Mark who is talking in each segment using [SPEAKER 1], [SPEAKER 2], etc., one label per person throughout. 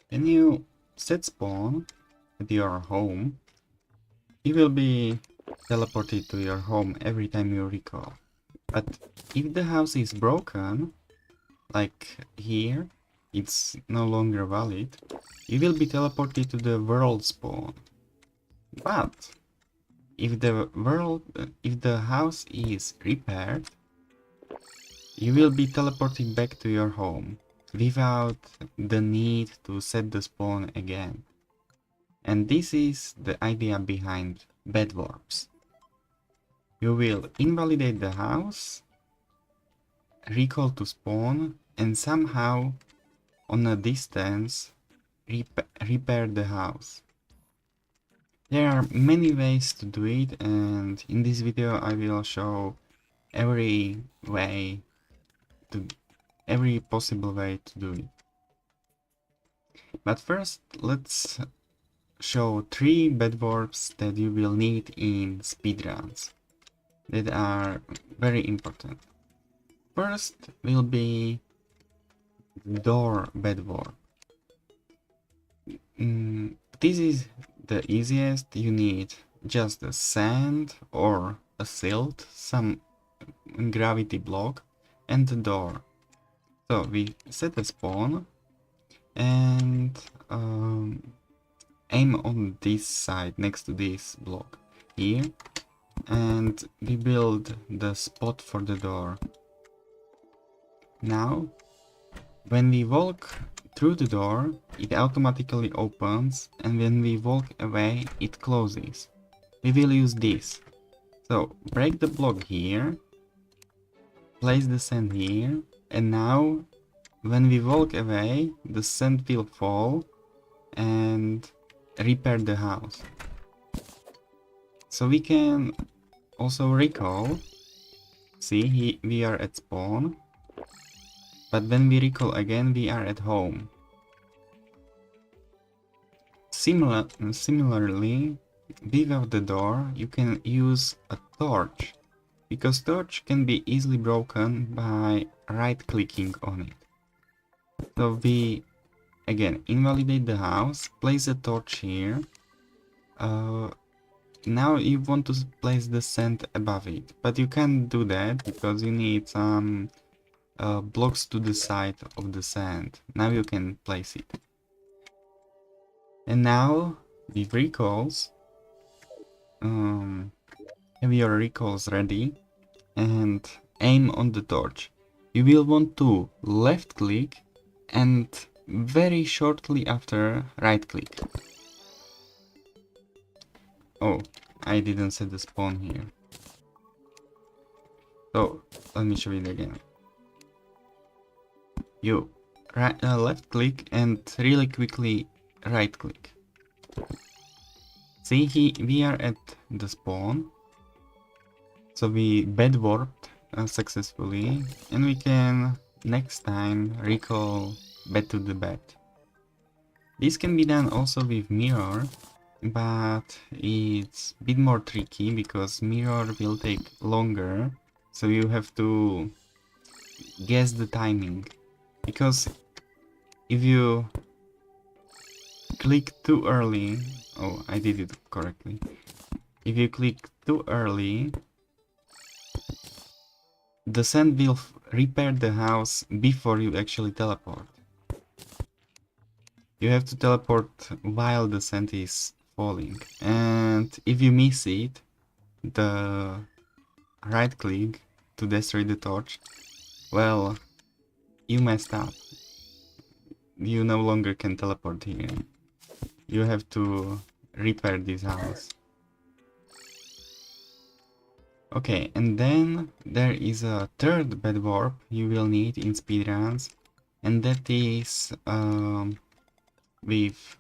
[SPEAKER 1] When you set spawn at your home, you will be teleported to your home every time you recall. But if the house is broken, like here, it's no longer valid, you will be teleported to the world spawn. But if the house is repaired, you will be teleported back to your home without the need to set the spawn again. And this is the idea behind bedwarps. You will invalidate the house, recall to spawn, and somehow on a distance repair the house. There are many ways to do it, and in this video I will show every possible way to do it. But first, let's show 3 bedwarps that you will need in speedruns that are very important. First will be door bedwarp. This is the easiest. You need just a sand or a silt, some gravity block, and the door. So we set a spawn and aim on this side next to this block here, and we build the spot for the door. Now when we walk through the door, it automatically opens, and when we walk away, it closes. We will use this. So break the block here, place the sand here, and now when we walk away, the sand will fall and repair the house. So we can also recall. See, we are at spawn, but when we recall again, we are at home. Similarly, without the door, you can use a torch, because torch can be easily broken by right-clicking on it. So we again invalidate the house, place a torch here. Now you want to place the sand above it, but you can't do that because you need some blocks to the side of the sand. Now you can place it. And now with recalls, have your recalls ready and aim on the torch. You will want to left click and very shortly after right click. Oh, I didn't set the spawn here. So let me show it again. You left click and really quickly right click. See, we are at the spawn. So we bedwarped successfully, and we can next time recall bed to the bed. This can be done also with mirror, but it's a bit more tricky because mirror will take longer, so you have to guess the timing. Because if you click too early, oh, I did it correctly. If you click too early, the sand will repair the house before you actually teleport. You have to teleport while the sand is falling, and if you miss it, the right click to destroy the torch, well, you messed up. You no longer can teleport here. You have to repair this house. Okay, and then there is a third bedwarp you will need in speedruns, and that is with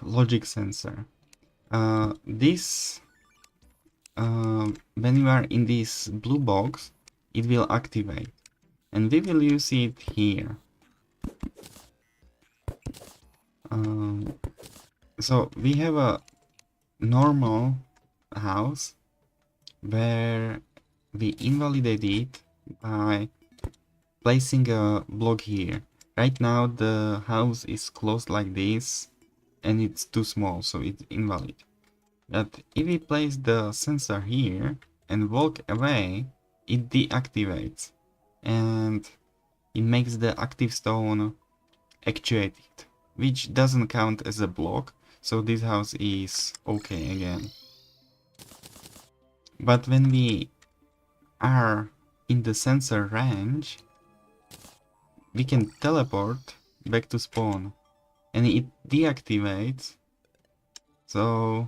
[SPEAKER 1] logic sensor. This when you are in this blue box, it will activate, and we will use it here. So we have a normal house where we invalidate it by placing a block here. Right now the house is closed like this and it's too small, so it's invalid. But if we place the sensor here and walk away, it deactivates and it makes the active stone actuated, which doesn't count as a block, so this house is okay again. But when we are in the sensor range, we can teleport back to spawn and it deactivates, so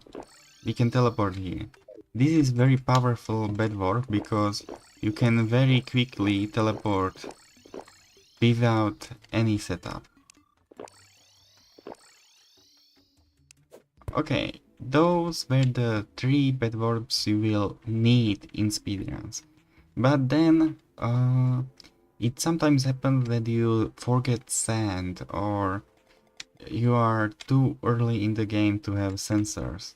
[SPEAKER 1] we can teleport here. This is very powerful bedwarp because you can very quickly teleport without any setup. Okay, those were the 3 bedwarps you will need in speedruns. But then it sometimes happens that you forget sand or you are too early in the game to have sensors.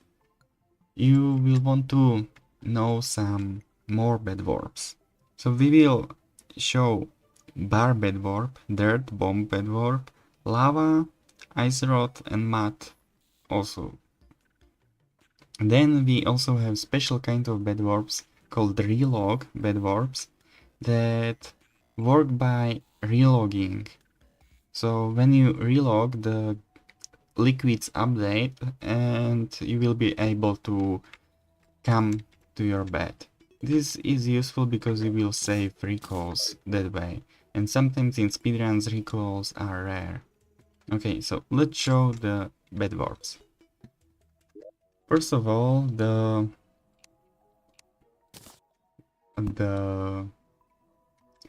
[SPEAKER 1] You will want to know some more bedwarps. So we will show bar bedwarp, dirt bomb bedwarp, lava, ice rod and mud also. Then we also have special kind of bedwarps called relog bedwarps that work by relogging. So when you relog, the liquids update and you will be able to come to your bed. This is useful because you will save recalls that way, and sometimes in speedruns recalls are rare. Okay, so let's show the bedwarps. First of all, the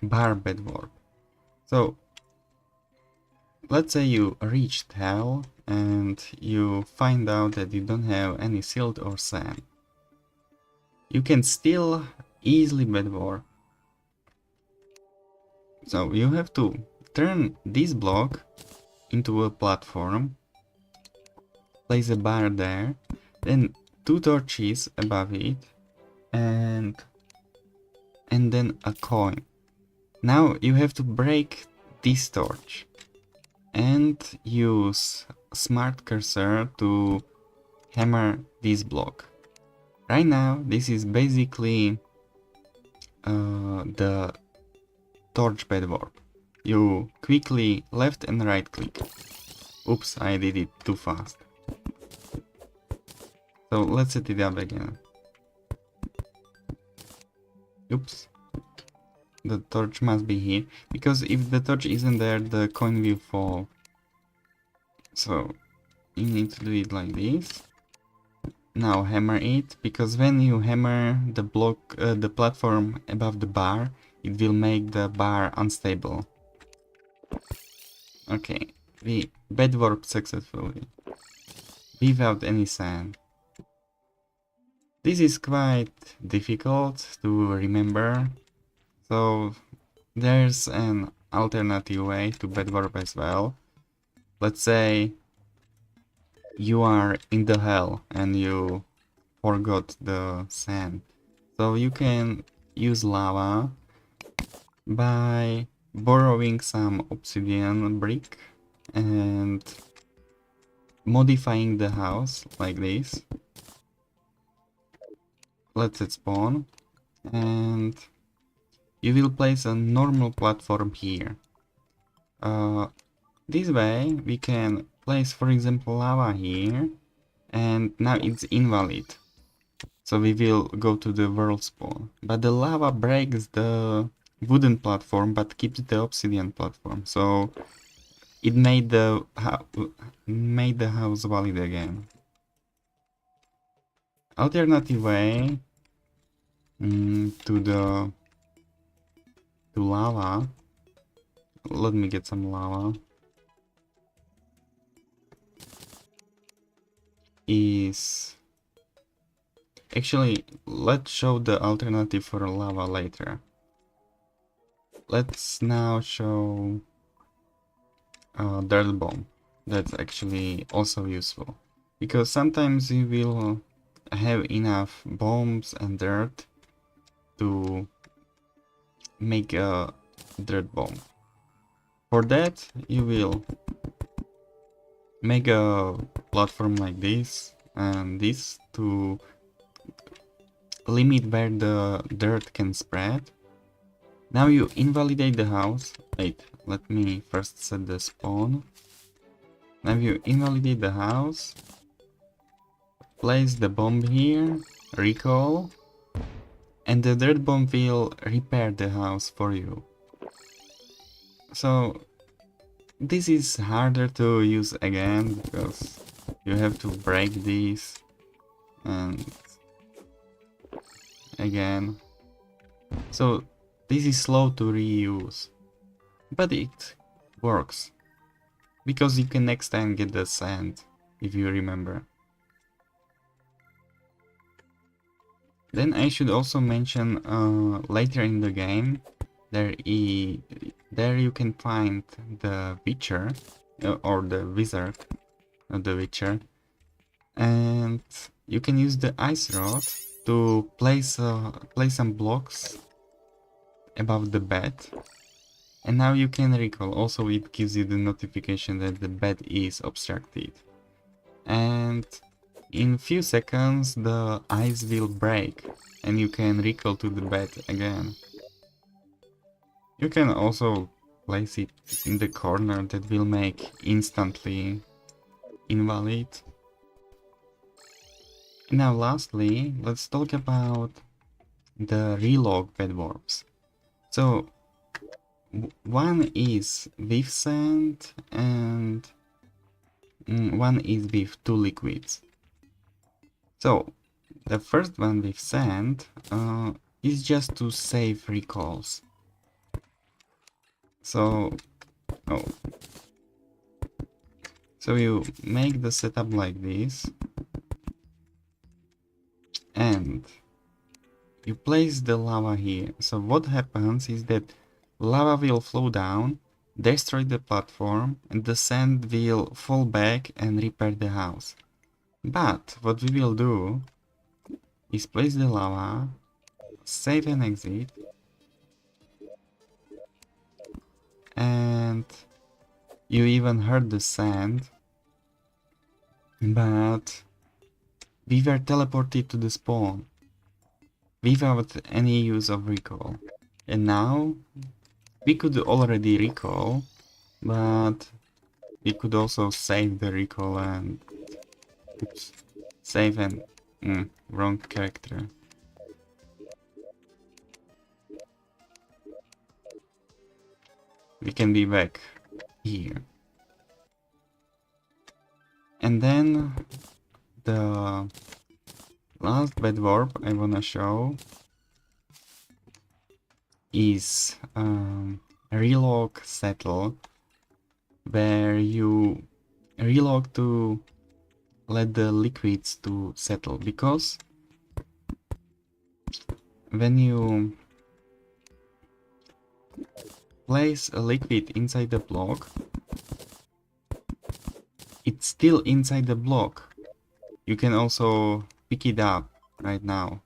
[SPEAKER 1] bar bedwarp. So let's say you reached hell and you find out that you don't have any silt or sand. You can still easily bedwarp. So you have to turn this block into a platform, place a bar there, then 2 torches above it, and then a coin. Now you have to break this torch and use smart cursor to hammer this block. Right now this is basically the torch bedwarp. You quickly left and right click. Oops, I did it too fast. So let's set it up again. Oops. The torch must be here, because if the torch isn't there, the coin will fall. So you need to do it like this. Now hammer it, because when you hammer the block, the platform above the bar, it will make the bar unstable. Okay, we bedwarp successfully, without any sand. This is quite difficult to remember, so there's an alternative way to bedwarp as well. Let's say you are in the hell and you forgot the sand. So you can use lava by borrowing some obsidian brick and modifying the house like this. Let's it spawn, and you will place a normal platform here. This way we can place, for example, lava here, and now it's invalid. So we will go to the world spawn. But the lava breaks the wooden platform but keeps the obsidian platform. So it made the house valid again. Alternative way to lava. Let me get some lava. Is actually, let's show the alternative for lava later. Let's now show dirt bomb. That's actually also useful, because sometimes you will have enough bombs and dirt to make a dirt bomb. For that, you will make a platform like this and this to limit where the dirt can spread. Now you invalidate the house. Wait, let me first set the spawn. Now you invalidate the house. Place the bomb here. Recall. And the dirt bomb will repair the house for you. So this is harder to use again because you have to break these and again. So this is slow to reuse, but it works because you can next time get the sand if you remember. Then I should also mention later in the game there you can find the Witcher or the Wizard, not the Witcher, and you can use the ice rod to place some blocks above the bed, and now you can recall. Also it gives you the notification that the bed is obstructed, and in few seconds the ice will break and you can recall to the bed again. You can also place it in the corner, that will make instantly invalid. Now lastly, let's talk about the relog bedwarps. So one is with sand and one is with two liquids. So the first one with sand is just to save recalls. So so you make the setup like this and you place the lava here. So what happens is that lava will flow down, destroy the platform, and the sand will fall back and repair the house. But what we will do is place the lava, save and exit, and you even heard the sand, but we were teleported to the spawn without any use of recall. And now we could already recall, but we could also save the recall and oops, save and wrong character. We can be back here. And then the last bedwarp I wanna show is relog settle, where you relog to let the liquids to settle, because when you place a liquid inside the block, it's still inside the block. You can also pick it up right now,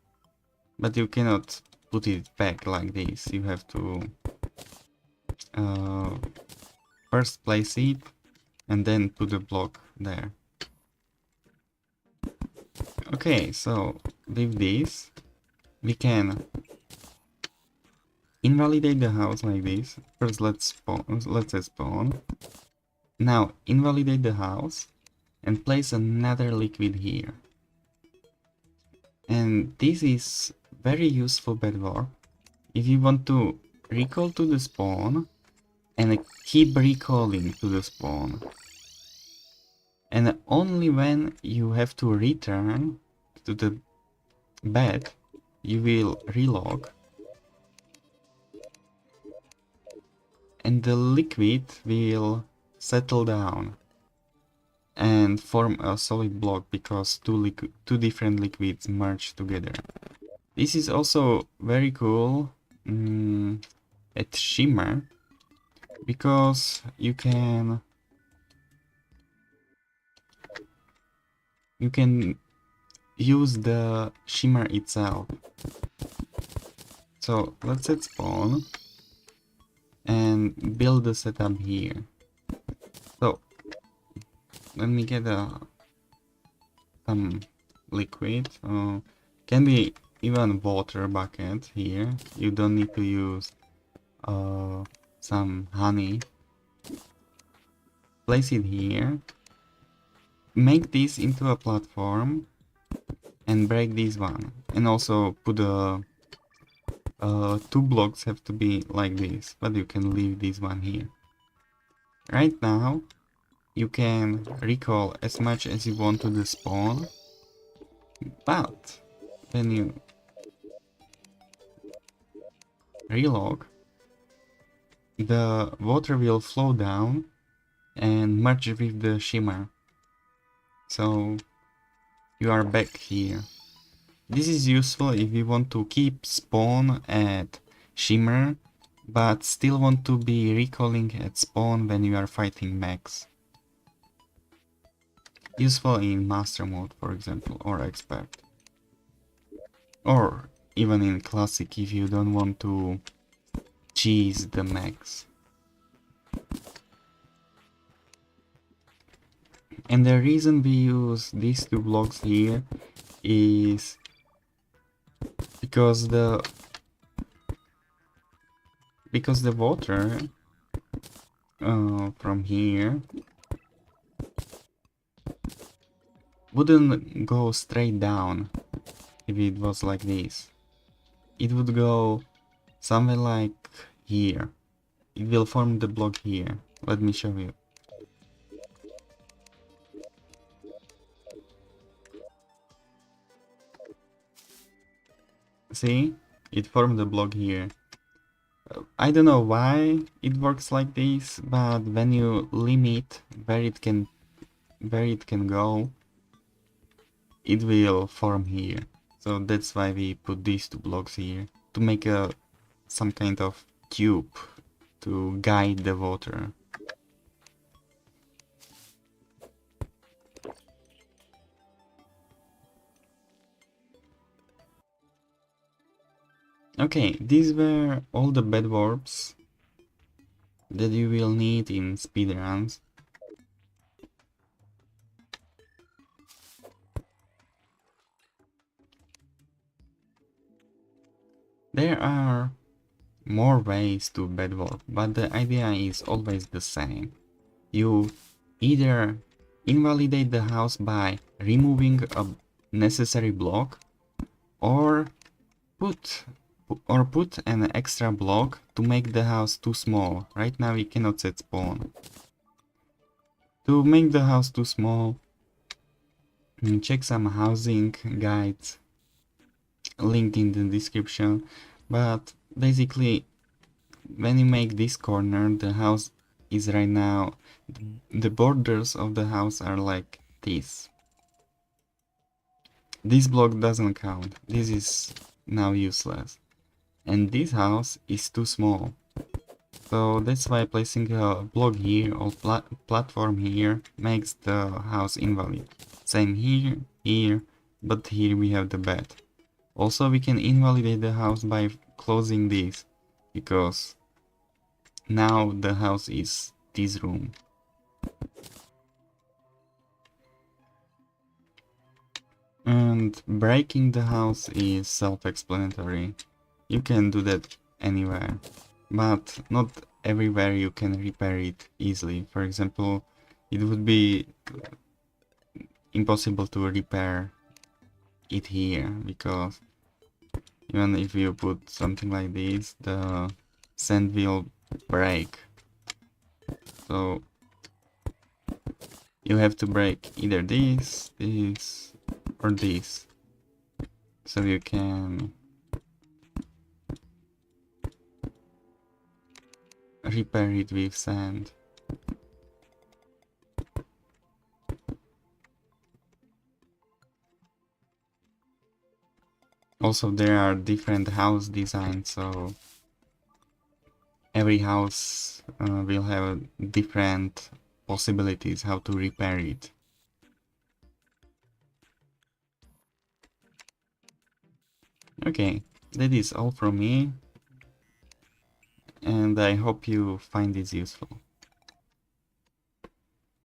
[SPEAKER 1] but you cannot put it back like this. You have to first place it and then put the block there. Okay, so with this we can invalidate the house like this. First let's say spawn. Now invalidate the house and place another liquid here. And this is very useful bedwarp if you want to recall to the spawn and keep recalling to the spawn. And only when you have to return to the bed, you will relog. And the liquid will settle down and form a solid block because two different liquids merge together. This is also very cool at Shimmer, because you can use the Shimmer itself. So let's set spawn can build the setup here. So let me get some liquid. Can be even water bucket here. You don't need to use some honey. Place it here. Make this into a platform and break this one. And also put a 2 blocks have to be like this, but you can leave this one here. Right now, you can recall as much as you want to the spawn, but when you relog, the water will flow down and merge with the shimmer. So you are back here. This is useful if you want to keep spawn at shimmer, but still want to be recalling at spawn when you are fighting mechs. Useful in master mode, for example, or expert. Or even in classic if you don't want to cheese the mechs. And the reason we use these 2 blocks here is because the water from here wouldn't go straight down if it was like this. It would go somewhere like here. It will form the block here. Let me show you. See? It formed the block here. I don't know why it works like this, but when you limit where it can go, it will form here. So that's why we put these 2 blocks here, to make some kind of tube to guide the water. Okay, these were all the bedwarps that you will need in speedruns. There are more ways to bedwarp, but the idea is always the same. You either invalidate the house by removing a necessary block, or put an extra block to make the house too small. Right now we cannot set spawn. To make the house too small, check some housing guides linked in the description, but basically when you make this corner, the house is right now, the borders of the house are like this. This block doesn't count, this is now useless. And this house is too small. So that's why placing a block here or platform here makes the house invalid. Same here, here, but here we have the bed. Also we can invalidate the house by closing this, because now the house is this room. And breaking the house is self-explanatory. You can do that anywhere, but not everywhere you can repair it easily. For example, it would be impossible to repair it here, because even if you put something like this, the sand will break. So you have to break either this, this, or this, so you can repair it with sand. Also there are different house designs, so every house will have different possibilities how to repair it. Okay, that is all from me. and I hope you find this useful.